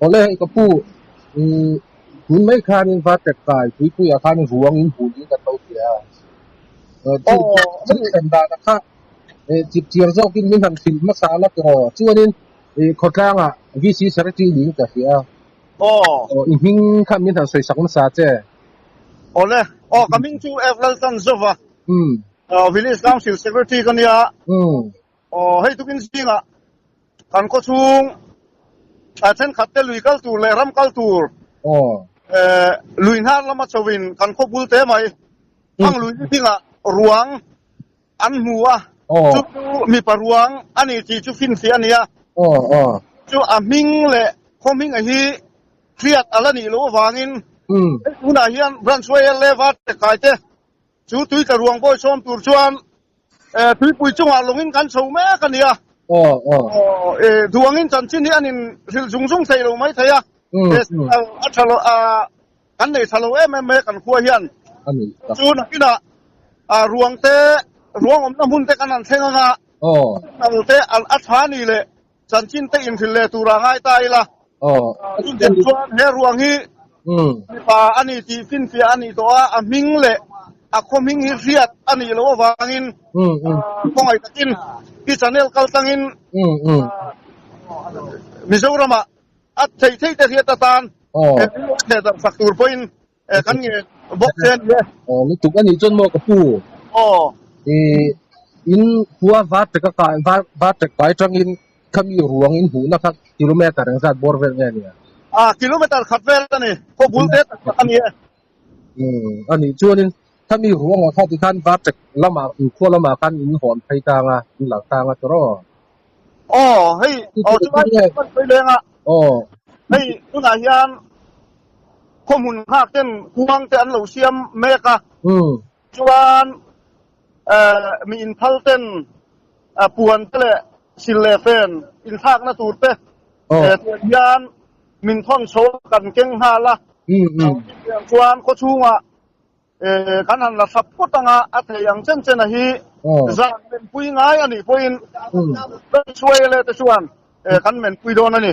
ole kapu hun mai khan in va tek kai pui khan ruang in hun in ka to tia chu sem da na kha chip chiang zo kin min han thil ma sa la to chuanin khotlang a vc secretary ni ka hia in hing kha min han soi sak ma sa che ole coming to Evlalton Zova village council secretary kania hei tukin singa kan ko chung chen khatte lui kal tur le ram kal tur luin har lama chawin kan ko bulte mai ang lui tinga ruang an huwa chu mi paruang ani chi chu fin fi ania chu aming le khoming a hi kriat alani lo wangin una hian branch way levat kai te chu tui ka ruang boy som tur chuan tui pui chunga longin kan chho me kania duangin chan chin hian in ril jung jung sei lo mai thaya a chalo kan nei chalo em kan khua hian chu na kina ruang om na mun te kanan thenga nga al te al athani le chan chin te in thil le tura ngai tai la chu den chuan he ruang hi pa ani ti fin fi ani to a ming le a khoming hi riat ani lo wangin kongai takin ki channel kal tangin Mizorama at thei te riat tan he da factor point kan nge bok ten ni tuk ani chon mo ka pu in huwa va tek kai tang in khami ruang in hu na kha kilometer ang sat bor vel nge kilometer khatvel ani ko bulte ani ani chuanin khami ruang kha ti khan va tek lama ko lama kan in hon phai ta nga in la ta nga tro hei chuan phai lenga hei tuna hian khomun hak ten kuang te an lo siam meka chuan mi in thal ten puan tele sille fen in thak na tur te hian min thon so kan keng hala chuan ko chunga kan han la sapotanga atheyang chen a hi zan men pui ngai ani poin chuai le te chuan kan men pui don ani